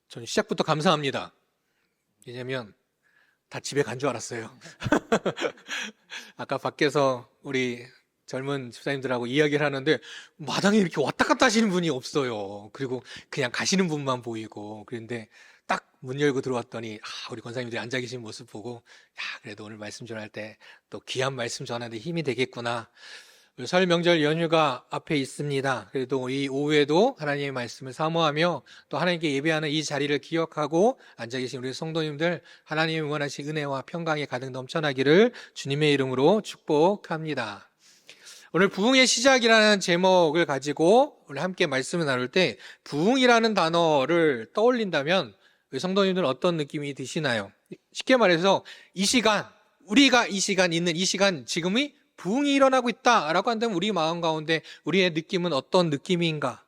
저는 시작부터 감사합니다. 왜냐면 다 집에 간 줄 알았어요. 아까 밖에서 우리 젊은 집사님들하고 이야기를 하는데 마당에 이렇게 왔다 갔다 하시는 분이 없어요. 그리고 그냥 가시는 분만 보이고. 그런데 딱 문 열고 들어왔더니 우리 권사님들이 앉아 계신 모습 보고 그래도 오늘 말씀 전할 때 또 귀한 말씀 전하는데 힘이 되겠구나. 설 명절 연휴가 앞에 있습니다. 그래도 이 오후에도 하나님의 말씀을 사모하며 또 하나님께 예배하는 이 자리를 기억하고 앉아 계신 우리 성도님들, 하나님이 원하신 은혜와 평강이 가득 넘쳐나기를 주님의 이름으로 축복합니다. 오늘 부흥의 시작이라는 제목을 가지고 오늘 함께 말씀을 나눌 때 부흥이라는 단어를 떠올린다면 우리 성도님들은 어떤 느낌이 드시나요? 쉽게 말해서 이 시간, 우리가 이 시간 있는 이 시간 지금이 부흥이 일어나고 있다라고 한다면 우리 마음 가운데 우리의 느낌은 어떤 느낌인가?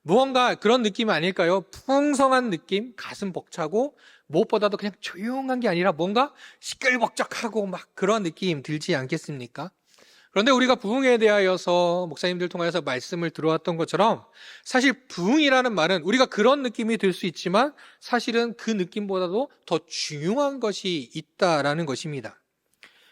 무언가 그런 느낌이 아닐까요? 풍성한 느낌, 가슴 벅차고 무엇보다도 그냥 조용한 게 아니라 뭔가 시끌벅적하고 막 그런 느낌 들지 않겠습니까? 그런데 우리가 부흥에 대하여서 목사님들 통해서 말씀을 들어왔던 것처럼 사실 부흥이라는 말은 우리가 그런 느낌이 들 수 있지만 사실은 그 느낌보다도 더 중요한 것이 있다라는 것입니다.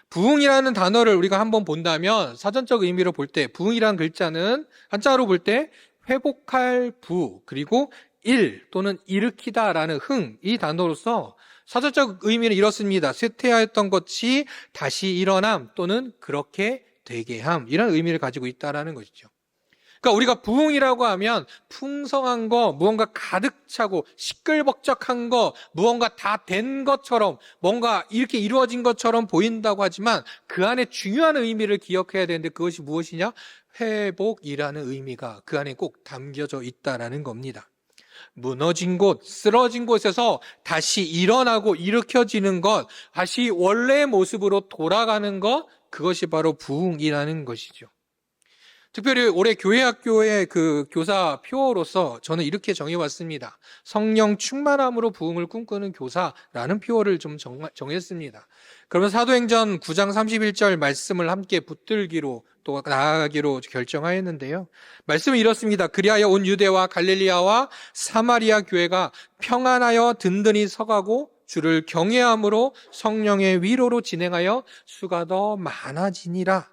부흥이라는 단어를 우리가 한번 본다면 사전적 의미로 볼 때 부흥이라는 글자는 한자로 볼 때 회복할 부 그리고 일 또는 일으키다라는 흥 이 단어로서 사전적 의미는 이렇습니다. 쇠퇴하였던 것이 다시 일어남 또는 그렇게 되게 함 이런 의미를 가지고 있다라는 것이죠. 그러니까 우리가 부흥이라고 하면 풍성한 거, 무언가 가득 차고 시끌벅적한 거, 무언가 다 된 것처럼 뭔가 이렇게 이루어진 것처럼 보인다고 하지만 그 안에 중요한 의미를 기억해야 되는데 그것이 무엇이냐? 회복이라는 의미가 그 안에 꼭 담겨져 있다라는 겁니다. 무너진 곳, 쓰러진 곳에서 다시 일어나고 일으켜지는 것, 다시 원래의 모습으로 돌아가는 것, 그것이 바로 부흥이라는 것이죠. 특별히 올해 교회학교의 그 교사 표어로서 저는 이렇게 정해왔습니다. 성령 충만함으로 부흥을 꿈꾸는 교사라는 표어를 좀 정했습니다. 그러면 사도행전 9장 31절 말씀을 함께 붙들기로 또 나아가기로 결정하였는데요. 말씀은 이렇습니다. 그리하여 온 유대와 갈릴리아와 사마리아 교회가 평안하여 든든히 서가고 주를 경외함으로 성령의 위로로 진행하여 수가 더 많아지니라.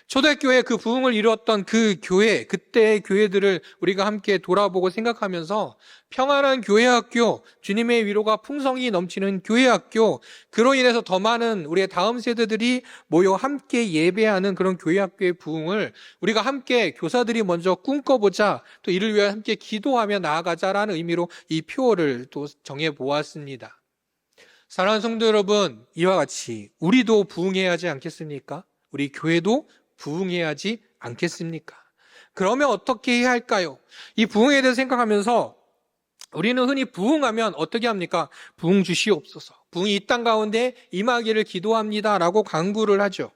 초대교회 그 부흥을 이루었던 그 교회, 그때의 교회들을 우리가 함께 돌아보고 생각하면서 평안한 교회학교, 주님의 위로가 풍성히 넘치는 교회학교, 그로 인해서 더 많은 우리의 다음 세대들이 모여 함께 예배하는 그런 교회학교의 부흥을 우리가 함께 교사들이 먼저 꿈꿔보자, 또 이를 위해 함께 기도하며 나아가자라는 의미로 이 표어를 또 정해보았습니다. 사랑하는 성도 여러분, 이와 같이 우리도 부흥해야 하지 않겠습니까? 우리 교회도 부흥해야 하지 않겠습니까? 그러면 어떻게 해야 할까요? 이 부흥에 대해서 생각하면서 우리는 흔히 부흥하면 어떻게 합니까? 부흥 주시옵소서. 부흥이 이 땅 가운데 임하기를 기도합니다라고 간구를 하죠.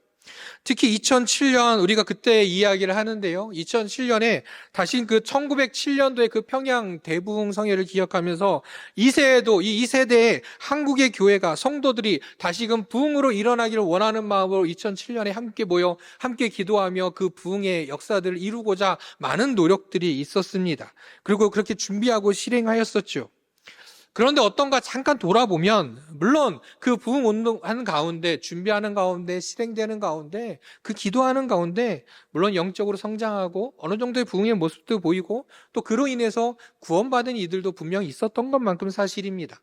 특히 2007년 우리가 그때 이야기를 하는데요. 2007년에 다시 그 1907년도에 그 평양 대부흥 성회를 기억하면서 이 세대의 한국의 교회가 성도들이 다시금 부흥으로 일어나기를 원하는 마음으로 2007년에 함께 모여 함께 기도하며 그 부흥의 역사들을 이루고자 많은 노력들이 있었습니다. 그리고 그렇게 준비하고 실행하였었죠. 그런데 어떤가 잠깐 돌아보면 물론 그 부흥 운동하는 가운데 준비하는 가운데 실행되는 가운데 그 기도하는 가운데 물론 영적으로 성장하고 어느 정도의 부흥의 모습도 보이고 또 그로 인해서 구원받은 이들도 분명히 있었던 것만큼 사실입니다.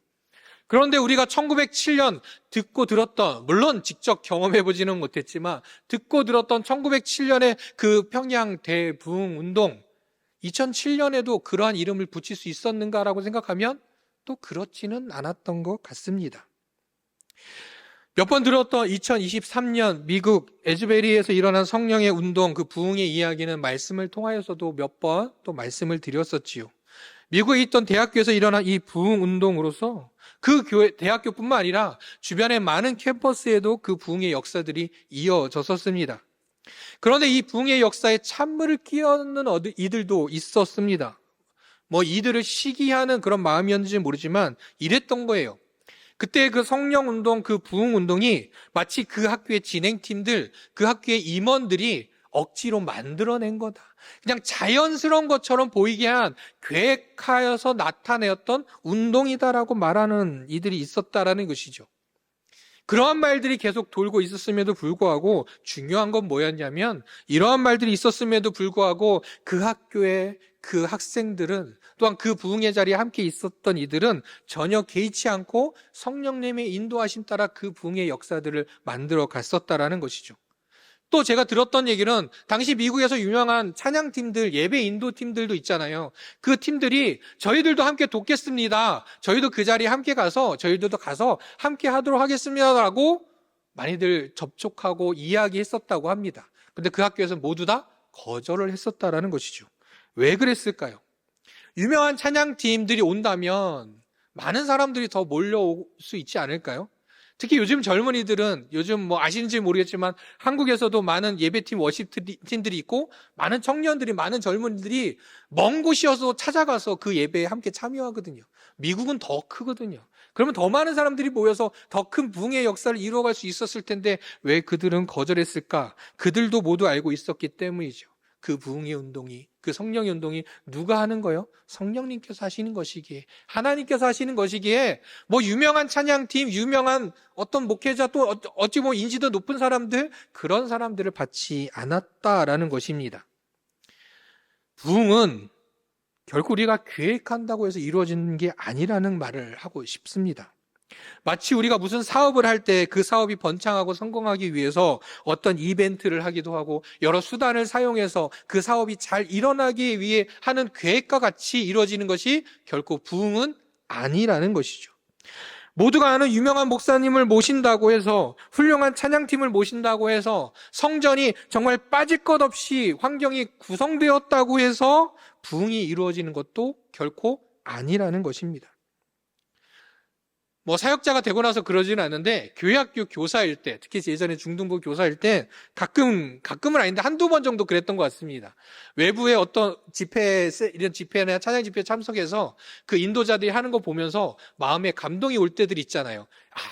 그런데 우리가 1907년 듣고 들었던 물론 직접 경험해보지는 못했지만 듣고 들었던 1907년의 그 평양 대부흥 운동 2007년에도 그러한 이름을 붙일 수 있었는가라고 생각하면 또 그렇지는 않았던 것 같습니다. 몇 번 들었던 2023년 미국 에즈베리에서 일어난 성령의 운동, 그 부흥의 이야기는 말씀을 통하여서도 몇 번 또 말씀을 드렸었지요. 미국에 있던 대학교에서 일어난 이 부흥 운동으로서 그 교회, 대학교뿐만 아니라 주변의 많은 캠퍼스에도 그 부흥의 역사들이 이어졌었습니다. 그런데 이 부흥의 역사에 찬물을 끼얹는 이들도 있었습니다. 이들을 시기하는 그런 마음이었는지 모르지만 이랬던 거예요. 그때 그 성령운동, 그 부흥운동이 마치 그 학교의 진행팀들, 그 학교의 임원들이 억지로 만들어낸 거다. 그냥 자연스러운 것처럼 보이게 한 계획하여서 나타내었던 운동이다라고 말하는 이들이 있었다라는 것이죠. 그러한 말들이 계속 돌고 있었음에도 불구하고 중요한 건 뭐였냐면 이러한 말들이 있었음에도 불구하고 그 학교에 그 학생들은 또한 그 부흥의 자리에 함께 있었던 이들은 전혀 개의치 않고 성령님의 인도하심 따라 그 부흥의 역사들을 만들어 갔었다라는 것이죠. 또 제가 들었던 얘기는 당시 미국에서 유명한 찬양팀들, 예배 인도팀들도 있잖아요. 그 팀들이 저희들도 함께 돕겠습니다. 저희도 그 자리에 함께 가서 저희들도 가서 함께 하도록 하겠습니다라고 많이들 접촉하고 이야기했었다고 합니다. 근데 그 학교에서 모두 다 거절을 했었다라는 것이죠. 왜 그랬을까요? 유명한 찬양팀들이 온다면 많은 사람들이 더 몰려올 수 있지 않을까요? 특히 요즘 젊은이들은 요즘 뭐 아시는지 모르겠지만 한국에서도 많은 예배팀 워십팀들이 있고 많은 청년들이 많은 젊은이들이 먼 곳이어서 찾아가서 그 예배에 함께 참여하거든요. 미국은 더 크거든요. 그러면 더 많은 사람들이 모여서 더 큰 부흥의 역사를 이루어갈 수 있었을 텐데 왜 그들은 거절했을까? 그들도 모두 알고 있었기 때문이죠. 그 부흥의 운동이, 그 성령의 운동이 누가 하는 거요? 성령님께서 하시는 것이기에, 하나님께서 하시는 것이기에 뭐 유명한 찬양팀, 유명한 어떤 목회자 또 어찌 보면 인지도 높은 사람들, 그런 사람들을 받지 않았다라는 것입니다. 부흥은 결코 우리가 계획한다고 해서 이루어지는 게 아니라는 말을 하고 싶습니다. 마치 우리가 무슨 사업을 할 때 그 사업이 번창하고 성공하기 위해서 어떤 이벤트를 하기도 하고 여러 수단을 사용해서 그 사업이 잘 일어나기 위해 하는 계획과 같이 이루어지는 것이 결코 부흥은 아니라는 것이죠. 모두가 아는 유명한 목사님을 모신다고 해서 훌륭한 찬양팀을 모신다고 해서 성전이 정말 빠질 것 없이 환경이 구성되었다고 해서 부흥이 이루어지는 것도 결코 아니라는 것입니다. 뭐 사역자가 되고 나서 그러지는 않는데 교회학교 교사일 때, 특히 예전에 중등부 교사일 때 가끔은 아닌데 한두 번 정도 그랬던 것 같습니다. 외부의 어떤 이런 집회나 찬양 집회에 참석해서 그 인도자들이 하는 거 보면서 마음에 감동이 올 때들 있잖아요.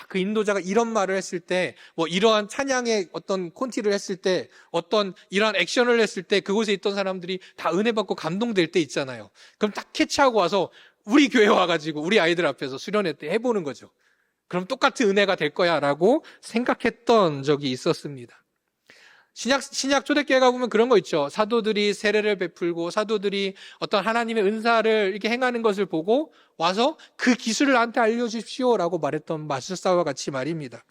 그 인도자가 이런 말을 했을 때, 뭐 이러한 찬양의 어떤 콘티를 했을 때, 어떤 이러한 액션을 했을 때 그곳에 있던 사람들이 다 은혜 받고 감동될 때 있잖아요. 그럼 딱 캐치하고 와서 우리 교회 와가지고 우리 아이들 앞에서 수련회 때 해보는 거죠. 그럼 똑같은 은혜가 될 거야 라고 생각했던 적이 있었습니다. 신약 초대교회 가보면 그런 거 있죠. 사도들이 세례를 베풀고 사도들이 어떤 하나님의 은사를 이렇게 행하는 것을 보고 와서 그 기술을 나한테 알려주십시오 라고 말했던 마술사와 같이 말입니다.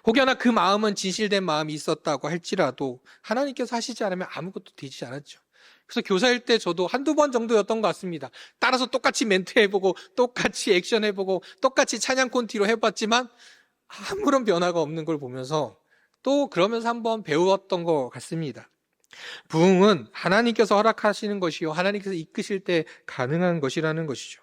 혹여나 그 마음은 진실된 마음이 있었다고 할지라도 하나님께서 하시지 않으면 아무것도 되지 않았죠. 그래서 교사일 때 저도 한두 번 정도였던 것 같습니다. 따라서 똑같이 멘트 해보고 똑같이 액션 해보고 똑같이 찬양 콘티로 해봤지만 아무런 변화가 없는 걸 보면서 또 그러면서 한번 배웠던 것 같습니다. 부흥은 하나님께서 허락하시는 것이요 하나님께서 이끄실 때 가능한 것이라는 것이죠.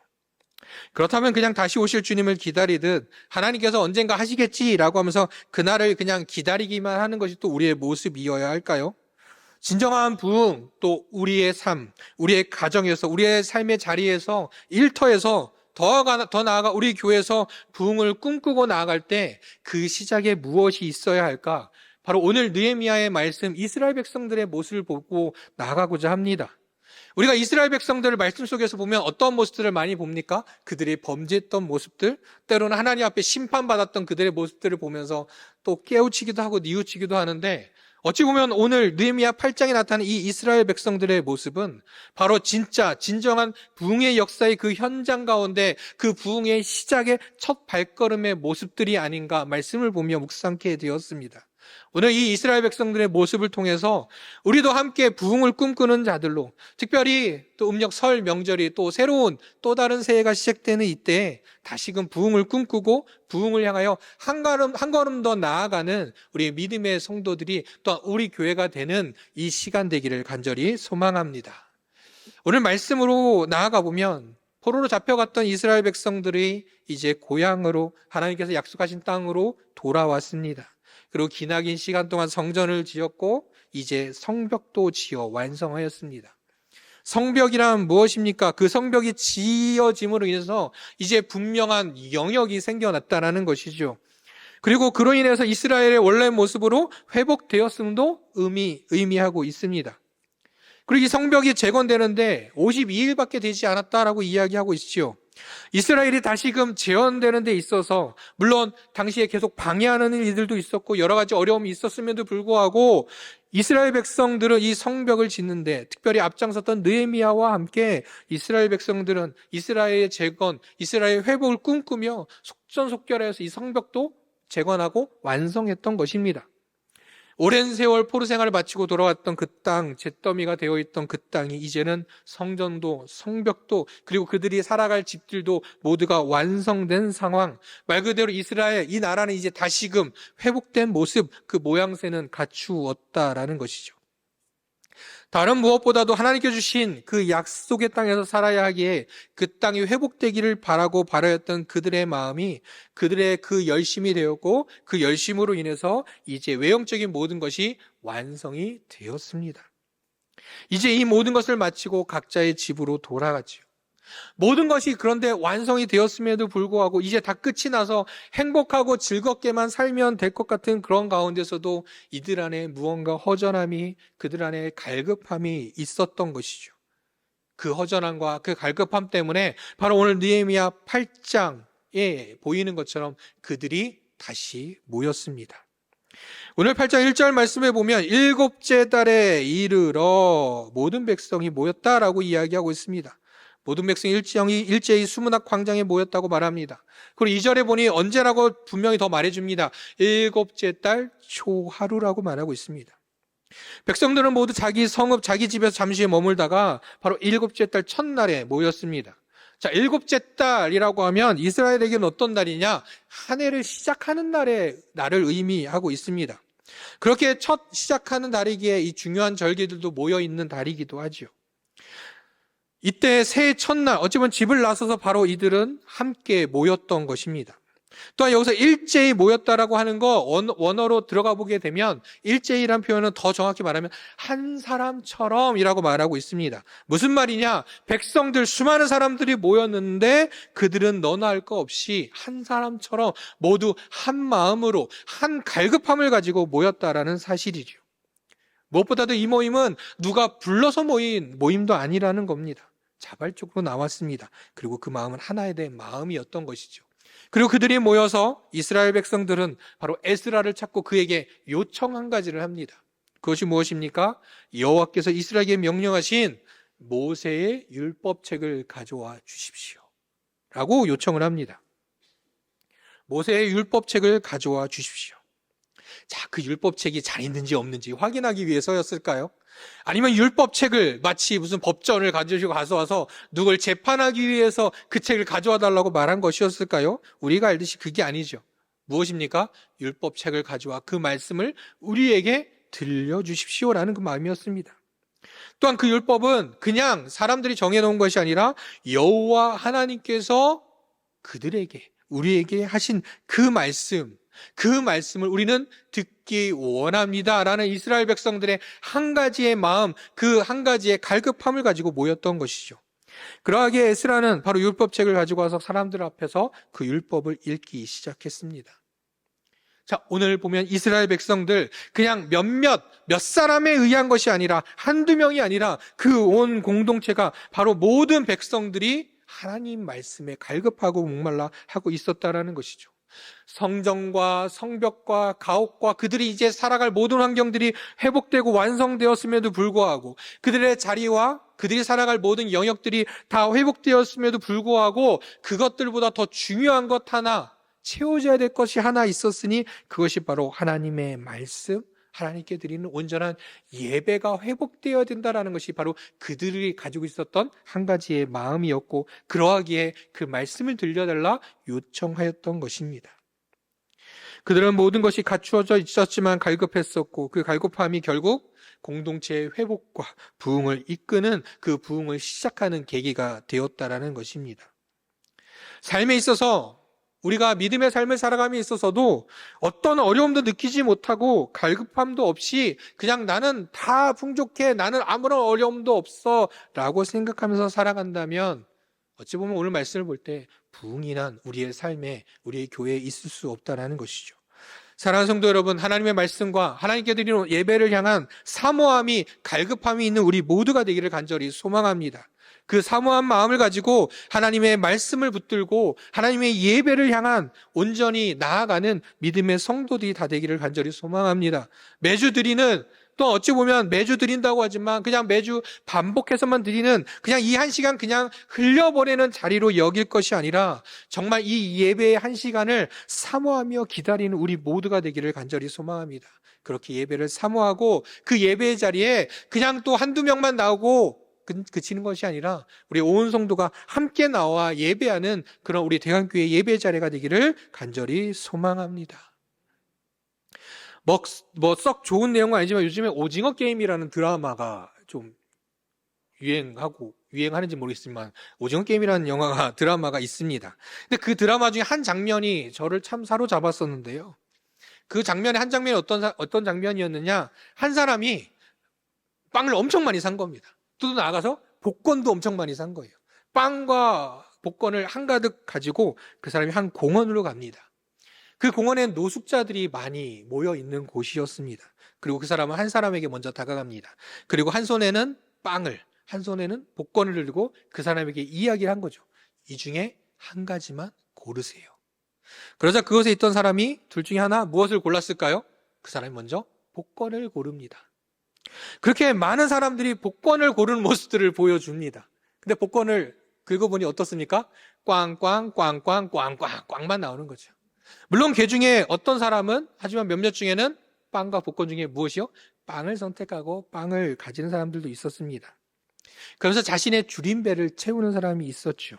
그렇다면 그냥 다시 오실 주님을 기다리듯 하나님께서 언젠가 하시겠지라고 하면서 그날을 그냥 기다리기만 하는 것이 또 우리의 모습이어야 할까요? 진정한 부흥, 또 우리의 삶, 우리의 가정에서, 우리의 삶의 자리에서, 일터에서 더 나아가 우리 교회에서 부흥을 꿈꾸고 나아갈 때 그 시작에 무엇이 있어야 할까? 바로 오늘 느헤미야의 말씀, 이스라엘 백성들의 모습을 보고 나아가고자 합니다. 우리가 이스라엘 백성들을 말씀 속에서 보면 어떤 모습들을 많이 봅니까? 그들이 범죄했던 모습들, 때로는 하나님 앞에 심판받았던 그들의 모습들을 보면서 또 깨우치기도 하고 뉘우치기도 하는데 어찌 보면 오늘 느헤미야 8장에 나타나는 이 이스라엘 백성들의 모습은 바로 진정한 부흥의 역사의 그 현장 가운데 그 부흥의 시작의 첫 발걸음의 모습들이 아닌가 말씀을 보며 묵상케 되었습니다. 오늘 이 이스라엘 백성들의 모습을 통해서 우리도 함께 부흥을 꿈꾸는 자들로, 특별히 또 음력 설 명절이 또 새로운 또 다른 새해가 시작되는 이때에 다시금 부흥을 꿈꾸고 부흥을 향하여 한 걸음 더 나아가는 우리 믿음의 성도들이 또 우리 교회가 되는 이 시간 되기를 간절히 소망합니다. 오늘 말씀으로 나아가 보면 포로로 잡혀갔던 이스라엘 백성들이 이제 고향으로, 하나님께서 약속하신 땅으로 돌아왔습니다. 그리고 기나긴 시간 동안 성전을 지었고 이제 성벽도 지어 완성하였습니다. 성벽이란 무엇입니까? 그 성벽이 지어짐으로 인해서 이제 분명한 영역이 생겨났다는 것이죠. 그리고 그로 인해서 이스라엘의 원래 모습으로 회복되었음도 의미하고 있습니다. 그리고 이 성벽이 재건되는데 52일밖에 되지 않았다라고 이야기하고 있지요. 이스라엘이 다시금 재건되는 데 있어서 물론 당시에 계속 방해하는 일들도 있었고 여러 가지 어려움이 있었음에도 불구하고 이스라엘 백성들은 이 성벽을 짓는데 특별히 앞장섰던 느헤미야와 함께 이스라엘 백성들은 이스라엘의 재건, 이스라엘 회복을 꿈꾸며 속전속결해서 이 성벽도 재건하고 완성했던 것입니다. 오랜 세월 포로 생활을 마치고 돌아왔던 그 땅, 잿더미가 되어 있던 그 땅이 이제는 성전도 성벽도 그리고 그들이 살아갈 집들도 모두가 완성된 상황. 말 그대로 이스라엘, 이 나라는 이제 다시금 회복된 모습, 그 모양새는 갖추었다라는 것이죠. 다른 무엇보다도 하나님께 주신 그 약속의 땅에서 살아야 하기에 그 땅이 회복되기를 바라고 바라였던 그들의 마음이 그들의 그 열심이 되었고 그 열심으로 인해서 이제 외형적인 모든 것이 완성이 되었습니다. 이제 이 모든 것을 마치고 각자의 집으로 돌아가지요. 모든 것이 그런데 완성이 되었음에도 불구하고 이제 다 끝이 나서 행복하고 즐겁게만 살면 될 것 같은 그런 가운데서도 이들 안에 무언가 허전함이, 그들 안에 갈급함이 있었던 것이죠. 그 허전함과 그 갈급함 때문에 바로 오늘 느헤미야 8장에 보이는 것처럼 그들이 다시 모였습니다. 오늘 8장 1절 말씀에 보면 일곱째 달에 이르러 모든 백성이 모였다라고 이야기하고 있습니다. 모든 백성이 일제히 수문학 광장에 모였다고 말합니다. 그리고 2절에 보니 언제라고 분명히 더 말해줍니다. 일곱째 달 초하루라고 말하고 있습니다. 백성들은 모두 자기 성읍, 자기 집에서 잠시 머물다가 바로 일곱째 달 첫날에 모였습니다. 자, 일곱째 달이라고 하면 이스라엘에게는 어떤 날이냐? 한 해를 시작하는 날을 의미하고 있습니다. 그렇게 첫 시작하는 달이기에 이 중요한 절기들도 모여 있는 달이기도 하죠. 이때 새해 첫날 어찌 보면 집을 나서서 바로 이들은 함께 모였던 것입니다. 또한 여기서 일제히 모였다라고 하는 거 원어로 들어가 보게 되면 일제히란 표현은 더 정확히 말하면 한 사람처럼이라고 말하고 있습니다. 무슨 말이냐? 백성들 수많은 사람들이 모였는데 그들은 너나 할 거 없이 한 사람처럼 모두 한 마음으로 한 갈급함을 가지고 모였다라는 사실이죠. 무엇보다도 이 모임은 누가 불러서 모인 모임도 아니라는 겁니다. 자발적으로 나왔습니다. 그리고 그 마음은 하나에 대한 마음이었던 것이죠. 그리고 그들이 모여서 이스라엘 백성들은 바로 에스라를 찾고 그에게 요청 한 가지를 합니다. 그것이 무엇입니까? 여호와께서 이스라엘에게 명령하신 모세의 율법책을 가져와 주십시오 라고 요청을 합니다. 모세의 율법책을 가져와 주십시오. 자, 그 율법책이 잘 있는지 없는지 확인하기 위해서였을까요? 아니면 율법책을 마치 무슨 법전을 가지고 가져와서 누굴 재판하기 위해서 그 책을 가져와 달라고 말한 것이었을까요? 우리가 알듯이 그게 아니죠. 무엇입니까? 율법책을 가져와 그 말씀을 우리에게 들려주십시오라는 그 마음이었습니다. 또한 그 율법은 그냥 사람들이 정해놓은 것이 아니라 여호와 하나님께서 그들에게, 우리에게 하신 그 말씀을 우리는 듣기 원합니다라는 이스라엘 백성들의 한 가지의 마음, 그 한 가지의 갈급함을 가지고 모였던 것이죠. 그러하기에 에스라는 바로 율법책을 가지고 와서 사람들 앞에서 그 율법을 읽기 시작했습니다. 자, 오늘 보면 이스라엘 백성들 그냥 몇 사람에 의한 것이 아니라 한두 명이 아니라 그 온 공동체가 바로 모든 백성들이 하나님 말씀에 갈급하고 목말라 하고 있었다라는 것이죠. 성전과 성벽과 가옥과 그들이 이제 살아갈 모든 환경들이 회복되고 완성되었음에도 불구하고 그들의 자리와 그들이 살아갈 모든 영역들이 다 회복되었음에도 불구하고 그것들보다 더 중요한 것 하나, 채워져야 될 것이 하나 있었으니 그것이 바로 하나님의 말씀, 하나님께 드리는 온전한 예배가 회복되어야 된다는 것이 바로 그들이 가지고 있었던 한 가지의 마음이었고 그러하기에 그 말씀을 들려달라 요청하였던 것입니다. 그들은 모든 것이 갖추어져 있었지만 갈급했었고 그 갈급함이 결국 공동체의 회복과 부흥을 이끄는 그 부흥을 시작하는 계기가 되었다라는 것입니다. 삶에 있어서 우리가 믿음의 삶을 살아감에 있어서도 어떤 어려움도 느끼지 못하고 갈급함도 없이 그냥 나는 다 풍족해, 나는 아무런 어려움도 없어 라고 생각하면서 살아간다면 어찌 보면 오늘 말씀을 볼 때 부흥이 난 우리의 삶에, 우리의 교회에 있을 수 없다라는 것이죠. 사랑하는 성도 여러분, 하나님의 말씀과 하나님께 드리는 예배를 향한 사모함이, 갈급함이 있는 우리 모두가 되기를 간절히 소망합니다. 그 사모한 마음을 가지고 하나님의 말씀을 붙들고 하나님의 예배를 향한 온전히 나아가는 믿음의 성도들이 다 되기를 간절히 소망합니다. 매주 드리는, 또 어찌 보면 매주 드린다고 하지만 그냥 매주 반복해서만 드리는, 그냥 이 한 시간 그냥 흘려보내는 자리로 여길 것이 아니라 정말 이 예배의 한 시간을 사모하며 기다리는 우리 모두가 되기를 간절히 소망합니다. 그렇게 예배를 사모하고 그 예배의 자리에 그냥 또 한두 명만 나오고 그치는 것이 아니라 우리 온 성도가 함께 나와 예배하는 그런 우리 대한교회 예배 자리가 되기를 간절히 소망합니다. 썩 좋은 내용은 아니지만 요즘에 오징어 게임이라는 드라마가 좀 유행하는지 모르겠지만 오징어 게임이라는 드라마가 있습니다. 근데 그 드라마 중에 한 장면이 저를 참 사로잡았었는데요. 그 장면의 한 장면이 어떤 장면이었느냐, 한 사람이 빵을 엄청 많이 산 겁니다. 또 나아가서 복권도 엄청 많이 산 거예요. 빵과 복권을 한가득 가지고 그 사람이 한 공원으로 갑니다. 그 공원엔 노숙자들이 많이 모여 있는 곳이었습니다. 그리고 그 사람은 한 사람에게 먼저 다가갑니다. 그리고 한 손에는 빵을, 한 손에는 복권을 들고 그 사람에게 이야기를 한 거죠. 이 중에 한 가지만 고르세요. 그러자 그곳에 있던 사람이 둘 중에 하나, 무엇을 골랐을까요? 그 사람이 먼저 복권을 고릅니다. 그렇게 많은 사람들이 복권을 고르는 모습들을 보여줍니다. 근데 복권을 긁어보니 어떻습니까? 꽝꽝꽝꽝꽝꽝꽝만 나오는 거죠. 물론 그 중에 어떤 사람은, 하지만 몇몇 중에는 빵과 복권 중에 무엇이요? 빵을 선택하고 빵을 가지는 사람들도 있었습니다. 그러면서 자신의 줄임배를 채우는 사람이 있었죠.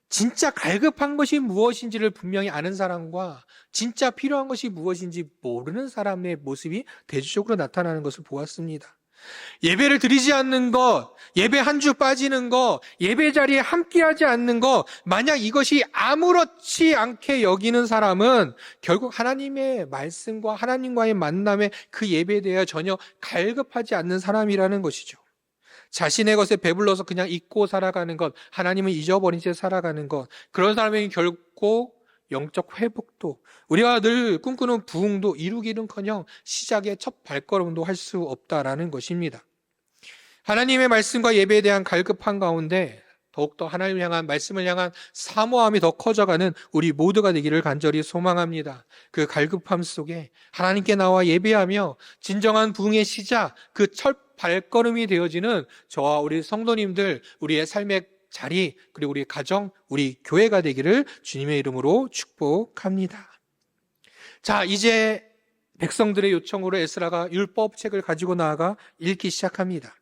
진짜 갈급한 것이 무엇인지를 분명히 아는 사람과 진짜 필요한 것이 무엇인지 모르는 사람의 모습이 대조적으로 나타나는 것을 보았습니다. 예배를 드리지 않는 것, 예배 한 주 빠지는 것, 예배 자리에 함께하지 않는 것, 만약 이것이 아무렇지 않게 여기는 사람은 결국 하나님의 말씀과 하나님과의 만남에 그 예배에 대해 전혀 갈급하지 않는 사람이라는 것이죠. 자신의 것에 배불러서 그냥 잊고 살아가는 것, 하나님은 잊어버린 채 살아가는 것, 그런 사람에게 결코 영적 회복도, 우리가 늘 꿈꾸는 부흥도 이루기는커녕 시작의 첫 발걸음도 할 수 없다라는 것입니다. 하나님의 말씀과 예배에 대한 갈급한 가운데 더욱더 하나님을 향한, 말씀을 향한 사모함이 더 커져가는 우리 모두가 되기를 간절히 소망합니다. 그 갈급함 속에 하나님께 나와 예배하며 진정한 부흥의 시작, 그 첫 발걸음이 되어지는 저와 우리 성도님들, 우리의 삶의 자리, 그리고 우리 가정, 우리 교회가 되기를 주님의 이름으로 축복합니다. 자, 이제 백성들의 요청으로 에스라가 율법책을 가지고 나아가 읽기 시작합니다.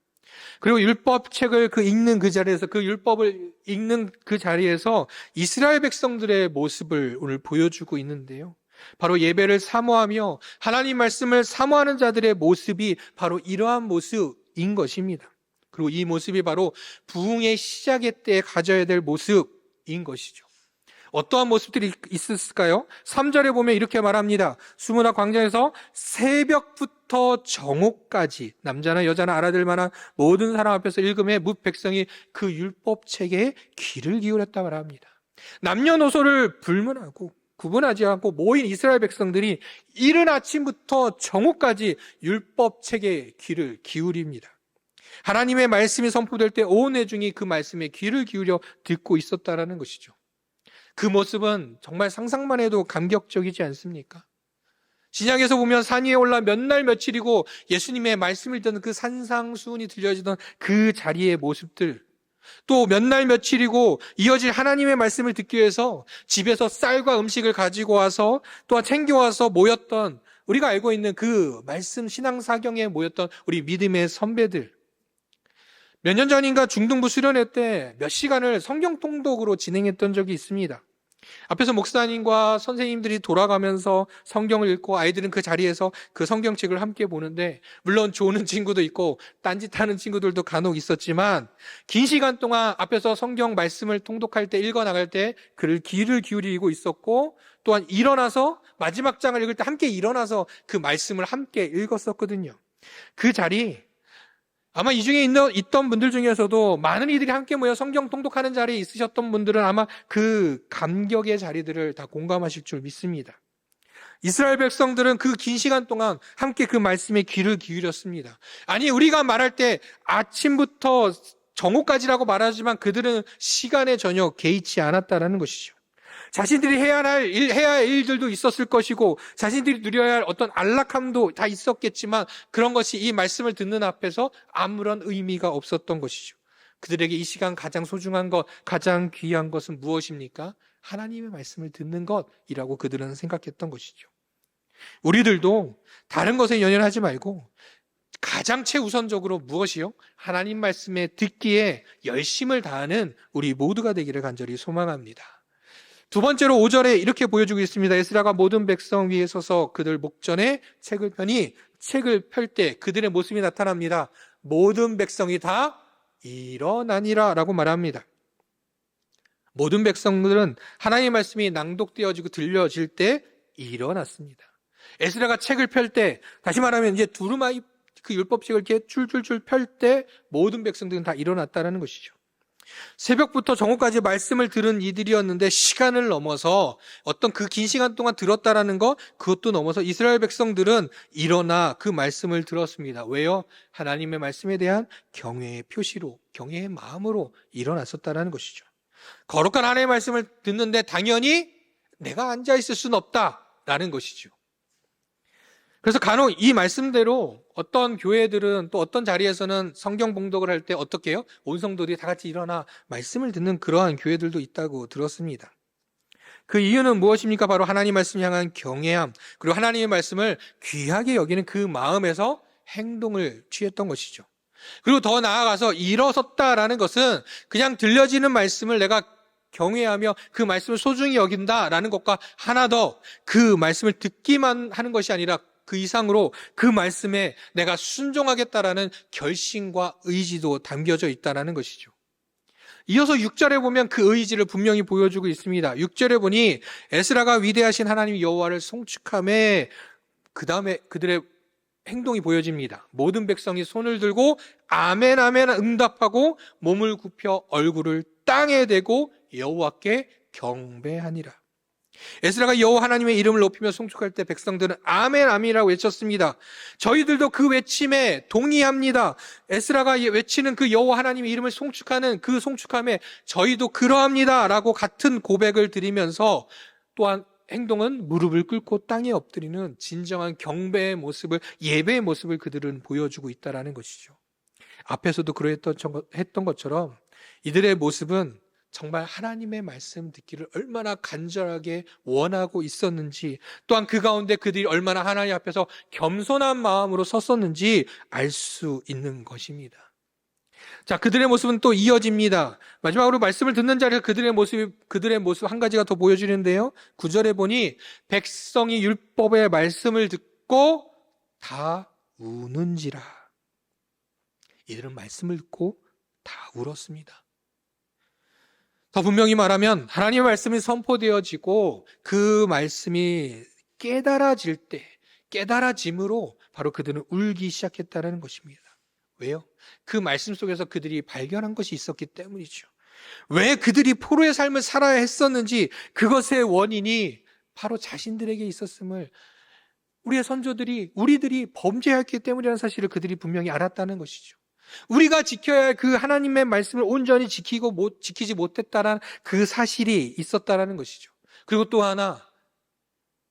그리고 율법책을 읽는 그 자리에서, 그 율법을 읽는 그 자리에서 이스라엘 백성들의 모습을 오늘 보여주고 있는데요. 바로 예배를 사모하며 하나님 말씀을 사모하는 자들의 모습이 바로 이러한 모습인 것입니다. 그리고 이 모습이 바로 부흥의 시작의 때에 가져야 될 모습인 것이죠. 어떠한 모습들이 있었을까요? 3절에 보면 이렇게 말합니다. 수문학 광장에서 새벽부터 정오까지 남자나 여자나 알아들 만한 모든 사람 앞에서 읽음에 뭇 백성이 그 율법책에 귀를 기울였다 말합니다. 남녀노소를 불문하고 구분하지 않고 모인 이스라엘 백성들이 이른 아침부터 정오까지 율법책에 귀를 기울입니다. 하나님의 말씀이 선포될 때 온 회중이 그 말씀에 귀를 기울여 듣고 있었다라는 것이죠. 그 모습은 정말 상상만 해도 감격적이지 않습니까? 신약에서 보면 산 위에 올라 몇 날 며칠이고 예수님의 말씀을 듣는 그 산상수훈이 들려지던 그 자리의 모습들, 또 몇 날 며칠이고 이어질 하나님의 말씀을 듣기 위해서 집에서 쌀과 음식을 가지고 와서 또한 챙겨와서 모였던, 우리가 알고 있는 그 말씀 신앙사경에 모였던 우리 믿음의 선배들, 몇 년 전인가 중등부 수련회 때 몇 시간을 성경 통독으로 진행했던 적이 있습니다. 앞에서 목사님과 선생님들이 돌아가면서 성경을 읽고 아이들은 그 자리에서 그 성경책을 함께 보는데, 물론 조는 친구도 있고 딴짓하는 친구들도 간혹 있었지만 긴 시간 동안 앞에서 성경 말씀을 통독할 때, 읽어나갈 때 그를 귀를 기울이고 있었고, 또한 일어나서 마지막 장을 읽을 때 함께 일어나서 그 말씀을 함께 읽었었거든요. 그 자리, 아마 이 중에 있던 분들 중에서도 많은 이들이 함께 모여 성경 통독하는 자리에 있으셨던 분들은 아마 그 감격의 자리들을 다 공감하실 줄 믿습니다. 이스라엘 백성들은 그 긴 시간 동안 함께 그 말씀에 귀를 기울였습니다. 아니, 우리가 말할 때 아침부터 정오까지라고 말하지만 그들은 시간에 전혀 개의치 않았다라는 것이죠. 자신들이 해야 할 일들도 있었을 것이고 자신들이 누려야 할 어떤 안락함도 다 있었겠지만 그런 것이 이 말씀을 듣는 앞에서 아무런 의미가 없었던 것이죠. 그들에게 이 시간 가장 소중한 것, 가장 귀한 것은 무엇입니까? 하나님의 말씀을 듣는 것이라고 그들은 생각했던 것이죠. 우리들도 다른 것에 연연하지 말고 가장 최우선적으로 무엇이요? 하나님 말씀에 듣기에 열심을 다하는 우리 모두가 되기를 간절히 소망합니다. 두 번째로 5절에 이렇게 보여주고 있습니다. 에스라가 모든 백성 위에 서서 그들 목전에 책을 펴니 책을 펼 때 그들의 모습이 나타납니다. 모든 백성이 다 일어나니라 라고 말합니다. 모든 백성들은 하나님의 말씀이 낭독되어지고 들려질 때 일어났습니다. 에스라가 책을 펼 때, 다시 말하면 이제 두루마리 그 율법책을 이렇게 줄줄줄 펼 때 모든 백성들은 다 일어났다는 것이죠. 새벽부터 정오까지 말씀을 들은 이들이었는데 시간을 넘어서 어떤 그 긴 시간 동안 들었다라는 것, 그것도 넘어서 이스라엘 백성들은 일어나 그 말씀을 들었습니다. 왜요? 하나님의 말씀에 대한 경외의 표시로, 경외의 마음으로 일어났었다라는 것이죠. 거룩한 하나님의 말씀을 듣는데 당연히 내가 앉아있을 수는 없다라는 것이죠. 그래서 간혹 이 말씀대로 어떤 교회들은 또 어떤 자리에서는 성경 봉독을 할 때 어떻게 해요? 온 성도들이 다 같이 일어나 말씀을 듣는 그러한 교회들도 있다고 들었습니다. 그 이유는 무엇입니까? 바로 하나님 말씀 향한 경외함, 그리고 하나님의 말씀을 귀하게 여기는 그 마음에서 행동을 취했던 것이죠. 그리고 더 나아가서 일어섰다라는 것은 그냥 들려지는 말씀을 내가 경외하며 그 말씀을 소중히 여긴다라는 것과 하나 더 그 말씀을 듣기만 하는 것이 아니라 그 이상으로 그 말씀에 내가 순종하겠다라는 결심과 의지도 담겨져 있다는 것이죠. 이어서 6절에 보면 그 의지를 분명히 보여주고 있습니다. 6절에 보니 에스라가 위대하신 하나님 여호와를 송축함에 그 다음에 그들의 행동이 보여집니다. 모든 백성이 손을 들고 아멘 아멘 응답하고 몸을 굽혀 얼굴을 땅에 대고 여호와께 경배하니라. 에스라가 여호와 하나님의 이름을 높이며 송축할 때 백성들은 아멘 아멘이라고 외쳤습니다. 저희들도 그 외침에 동의합니다. 에스라가 외치는 그 여호와 하나님의 이름을 송축하는 그 송축함에 저희도 그러합니다 라고 같은 고백을 드리면서 또한 행동은 무릎을 꿇고 땅에 엎드리는 진정한 경배의 모습을, 예배의 모습을 그들은 보여주고 있다는 것이죠. 앞에서도 그랬던 것처럼 이들의 모습은 정말 하나님의 말씀 듣기를 얼마나 간절하게 원하고 있었는지, 또한 그 가운데 그들이 얼마나 하나님 앞에서 겸손한 마음으로 섰었는지 알 수 있는 것입니다. 자, 그들의 모습은 또 이어집니다. 마지막으로 말씀을 듣는 자리에서 그들의 모습 한 가지가 더 보여지는데요. 9절에 보니 백성이 율법의 말씀을 듣고 다 우는지라. 이들은 말씀을 듣고 다 울었습니다. 더 분명히 말하면 하나님의 말씀이 선포되어지고 그 말씀이 깨달아질 때, 깨달아짐으로 바로 그들은 울기 시작했다는 것입니다. 왜요? 그 말씀 속에서 그들이 발견한 것이 있었기 때문이죠. 왜 그들이 포로의 삶을 살아야 했었는지 그것의 원인이 바로 자신들에게 있었음을 우리들이 범죄했기 때문이라는 사실을 그들이 분명히 알았다는 것이죠. 우리가 지켜야 할 그 하나님의 말씀을 온전히 지키지 못했다는 그 사실이 있었다는 것이죠. 그리고 또 하나,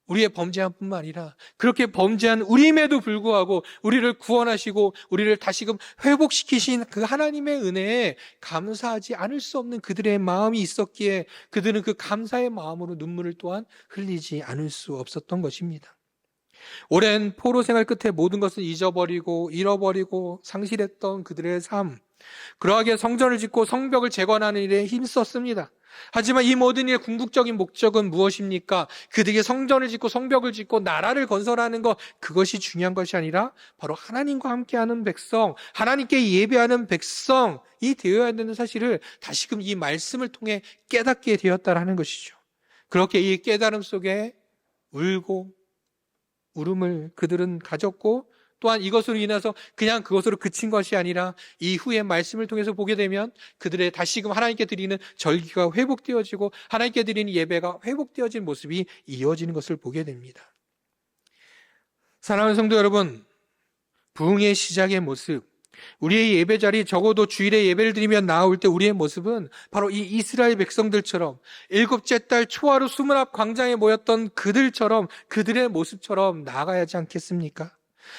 우리의 범죄함뿐만 아니라 그렇게 범죄한 우리임에도 불구하고 우리를 구원하시고 우리를 다시금 회복시키신 그 하나님의 은혜에 감사하지 않을 수 없는 그들의 마음이 있었기에 그들은 그 감사의 마음으로 눈물을 또한 흘리지 않을 수 없었던 것입니다. 오랜 포로 생활 끝에 모든 것을 잃어버리고 상실했던 그들의 삶, 그러하게 성전을 짓고 성벽을 재건하는 일에 힘썼습니다. 하지만 이 모든 일의 궁극적인 목적은 무엇입니까? 그들에게 성전을 짓고 성벽을 짓고 나라를 건설하는 것, 그것이 중요한 것이 아니라 바로 하나님과 함께하는 백성, 하나님께 예배하는 백성이 되어야 되는 사실을 다시금 이 말씀을 통해 깨닫게 되었다라는 것이죠. 그렇게 이 깨달음 속에 울음을 그들은 가졌고, 또한 이것으로 인해서 그냥 그것으로 그친 것이 아니라 이후의 말씀을 통해서 보게 되면 그들의 다시금 하나님께 드리는 절기가 회복되어지고 하나님께 드리는 예배가 회복되어진 모습이 이어지는 것을 보게 됩니다. 사랑하는 성도 여러분, 부흥의 시작의 모습, 우리의 예배 자리, 적어도 주일에 예배를 드리며 나올 때 우리의 모습은 바로 이 이스라엘 백성들처럼 일곱째 달 초하루 수문 앞 광장에 모였던 그들처럼, 그들의 모습처럼 나아가야 하지 않겠습니까?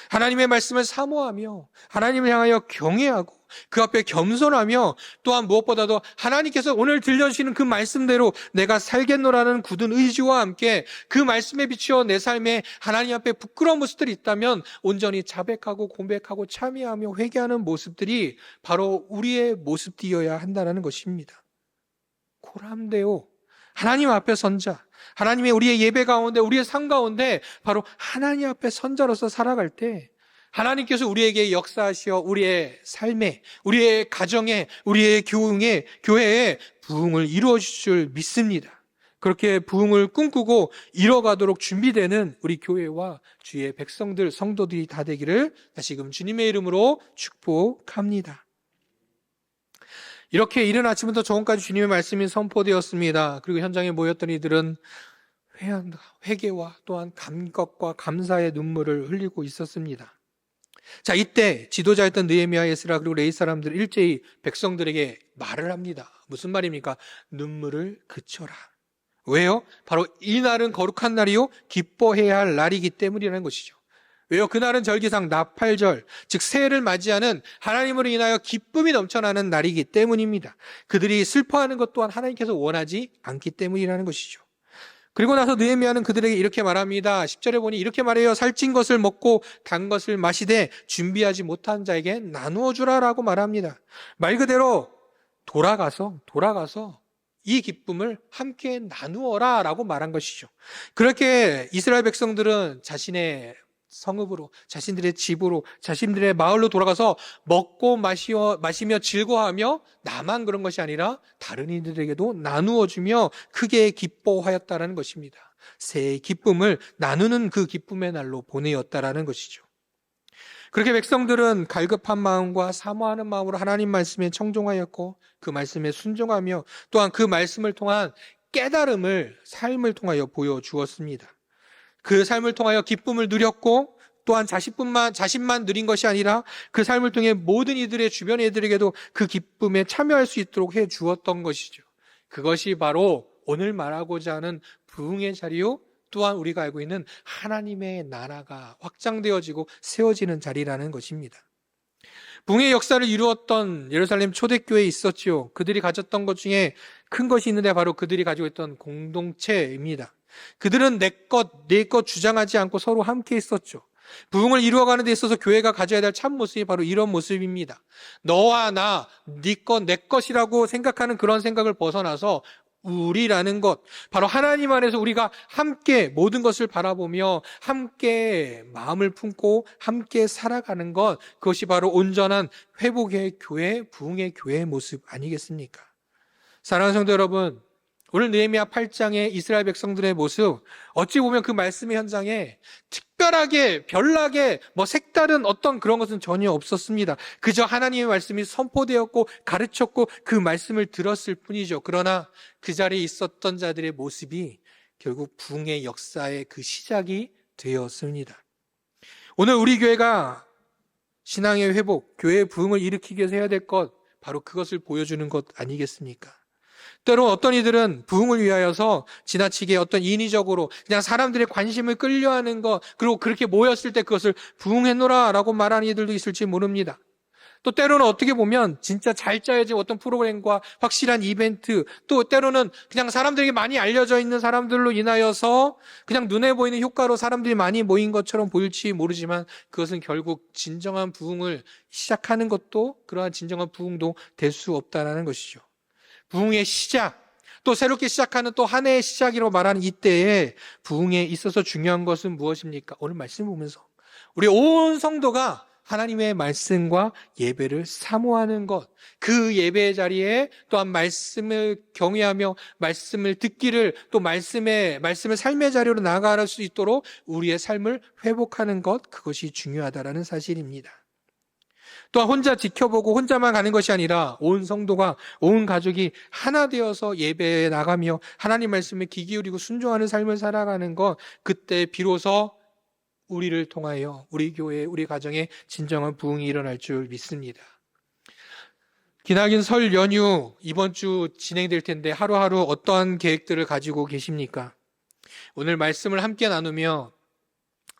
하나님의 말씀을 사모하며 하나님을 향하여 경외하고 그 앞에 겸손하며, 또한 무엇보다도 하나님께서 오늘 들려주시는 그 말씀대로 내가 살겠노라는 굳은 의지와 함께 그 말씀에 비추어 내 삶에 하나님 앞에 부끄러운 모습들이 있다면 온전히 자백하고 고백하고 참여하며 회개하는 모습들이 바로 우리의 모습이어야 한다는 것입니다. 고람되오 하나님 앞에 선자, 하나님의 우리의 예배 가운데, 우리의 삶 가운데 바로 하나님 앞에 선자로서 살아갈 때 하나님께서 우리에게 역사하시어 우리의 삶에, 우리의 가정에, 우리의 교회에 부흥을 이루어 주실 줄 믿습니다. 그렇게 부흥을 꿈꾸고 이뤄가도록 준비되는 우리 교회와 주의 백성들, 성도들이 다 되기를 다시금 주님의 이름으로 축복합니다. 이렇게 이른 아침부터 저녁까지 주님의 말씀이 선포되었습니다. 그리고 현장에 모였던 이들은 회개와 또한 감격과 감사의 눈물을 흘리고 있었습니다. 자, 이때 지도자였던 느헤미야, 에스라 그리고 레위 사람들 일제히 백성들에게 말을 합니다. 무슨 말입니까? 눈물을 그쳐라. 왜요? 바로 이 날은 거룩한 날이요 기뻐해야 할 날이기 때문이라는 것이죠. 왜요? 그날은 절기상 나팔절, 즉 새해를 맞이하는 하나님으로 인하여 기쁨이 넘쳐나는 날이기 때문입니다. 그들이 슬퍼하는 것 또한 하나님께서 원하지 않기 때문이라는 것이죠. 그리고 나서 느헤미야는 그들에게 이렇게 말합니다. 10절에 보니 이렇게 말해요. 살찐 것을 먹고 단 것을 마시되 준비하지 못한 자에게 나누어 주라라고 말합니다. 말 그대로 돌아가서 이 기쁨을 함께 나누어라 라고 말한 것이죠. 그렇게 이스라엘 백성들은 자신의 성읍으로, 자신들의 집으로, 자신들의 마을로 돌아가서 먹고 마시며 즐거워하며 나만 그런 것이 아니라 다른 이들에게도 나누어 주며 크게 기뻐하였다라는 것입니다. 새해 기쁨을 나누는 그 기쁨의 날로 보내었다라는 것이죠. 그렇게 백성들은 갈급한 마음과 사모하는 마음으로 하나님 말씀에 청종하였고 그 말씀에 순종하며 또한 그 말씀을 통한 깨달음을 삶을 통하여 보여주었습니다. 그 삶을 통하여 기쁨을 누렸고 또한 자신만 누린 것이 아니라 그 삶을 통해 모든 이들의 주변 애들에게도 그 기쁨에 참여할 수 있도록 해 주었던 것이죠. 그것이 바로 오늘 말하고자 하는 부흥의 자리요 또한 우리가 알고 있는 하나님의 나라가 확장되어지고 세워지는 자리라는 것입니다. 부흥의 역사를 이루었던 예루살렘 초대교회에 있었죠. 그들이 가졌던 것 중에 큰 것이 있는데 바로 그들이 가지고 있던 공동체입니다. 그들은 내 것 주장하지 않고 서로 함께 있었죠. 부흥을 이루어가는 데 있어서 교회가 가져야 될 참 모습이 바로 이런 모습입니다. 너와 나, 네 것, 내 것이라고 생각하는 그런 생각을 벗어나서 우리라는 것, 바로 하나님 안에서 우리가 함께 모든 것을 바라보며 함께 마음을 품고 함께 살아가는 것, 그것이 바로 온전한 회복의 교회, 부흥의 교회의 모습 아니겠습니까? 사랑하는 성도 여러분, 오늘 느헤미야 8장의 이스라엘 백성들의 모습, 어찌 보면 그 말씀의 현장에 특별하게 별나게 색다른 어떤 그런 것은 전혀 없었습니다. 그저 하나님의 말씀이 선포되었고 가르쳤고 그 말씀을 들었을 뿐이죠. 그러나 그 자리에 있었던 자들의 모습이 결국 부흥의 역사의 그 시작이 되었습니다. 오늘 우리 교회가 신앙의 회복, 교회의 부흥을 일으키기 위해서 해야 될 것, 바로 그것을 보여주는 것 아니겠습니까? 때로 어떤 이들은 부흥을 위하여서 지나치게 어떤 인위적으로 그냥 사람들의 관심을 끌려하는 것, 그리고 그렇게 모였을 때 그것을 부흥해놓으라 라고 말하는 이들도 있을지 모릅니다. 또 때로는 어떻게 보면 진짜 잘 짜여진 어떤 프로그램과 확실한 이벤트, 또 때로는 그냥 사람들에게 많이 알려져 있는 사람들로 인하여서 그냥 눈에 보이는 효과로 사람들이 많이 모인 것처럼 보일지 모르지만 그것은 결국 진정한 부흥을 시작하는 것도, 그러한 진정한 부흥도 될 수 없다는 것이죠. 부흥의 시작, 또 새롭게 시작하는 또 한 해의 시작이라고 말하는 이때에 부흥에 있어서 중요한 것은 무엇입니까? 오늘 말씀 보면서 우리 온 성도가 하나님의 말씀과 예배를 사모하는 것, 그 예배의 자리에 또한 말씀을 경외하며 말씀을 듣기를, 또 말씀을 삶의 자리로 나아갈 수 있도록 우리의 삶을 회복하는 것, 그것이 중요하다는 사실입니다. 또한 혼자 지켜보고 혼자만 가는 것이 아니라 온 성도가, 온 가족이 하나 되어서 예배에 나가며 하나님 말씀에 귀 기울이고 순종하는 삶을 살아가는 것, 그때 비로소 우리를 통하여 우리 교회, 우리 가정에 진정한 부흥이 일어날 줄 믿습니다. 기나긴 설 연휴 이번 주 진행될 텐데 하루하루 어떠한 계획들을 가지고 계십니까? 오늘 말씀을 함께 나누며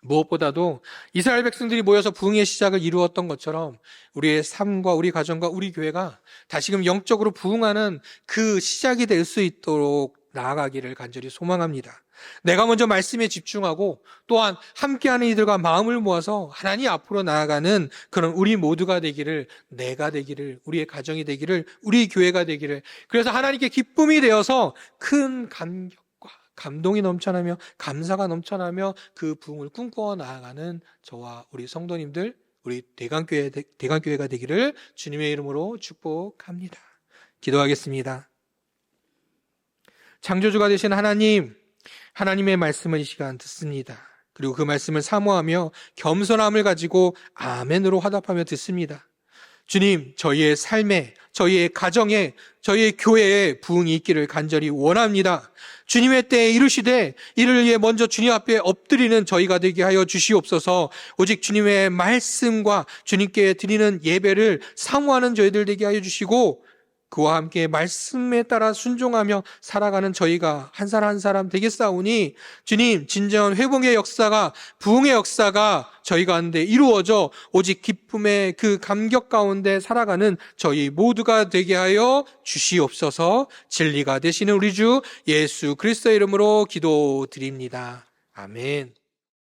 무엇보다도 이스라엘 백성들이 모여서 부흥의 시작을 이루었던 것처럼 우리의 삶과 우리 가정과 우리 교회가 다시금 영적으로 부흥하는 그 시작이 될 수 있도록 나아가기를 간절히 소망합니다. 내가 먼저 말씀에 집중하고 또한 함께하는 이들과 마음을 모아서 하나님 앞으로 나아가는 그런 우리 모두가 되기를, 내가 되기를, 우리의 가정이 되기를, 우리 교회가 되기를, 그래서 하나님께 기쁨이 되어서 큰 감격과 감동이 넘쳐나며 감사가 넘쳐나며 그 부흥을 꿈꾸어 나아가는 저와 우리 성도님들, 우리 대강교회가 되기를 주님의 이름으로 축복합니다. 기도하겠습니다. 창조주가 되신 하나님, 하나님의 말씀을 이 시간 듣습니다. 그리고 그 말씀을 사모하며 겸손함을 가지고 아멘으로 화답하며 듣습니다. 주님, 저희의 삶에, 저희의 가정에, 저희의 교회에 부흥이 있기를 간절히 원합니다. 주님의 때에 이르시되 이를 위해 먼저 주님 앞에 엎드리는 저희가 되게 하여 주시옵소서. 오직 주님의 말씀과 주님께 드리는 예배를 사모하는 저희들 되게 하여 주시고, 그와 함께 말씀에 따라 순종하며 살아가는 저희가 한 사람 한 사람 되겠사오니 주님, 진정한 회복의 역사가, 부흥의 역사가 저희 가운데 이루어져 오직 기쁨의 그 감격 가운데 살아가는 저희 모두가 되게 하여 주시옵소서. 진리가 되시는 우리 주 예수 그리스도의 이름으로 기도드립니다. 아멘.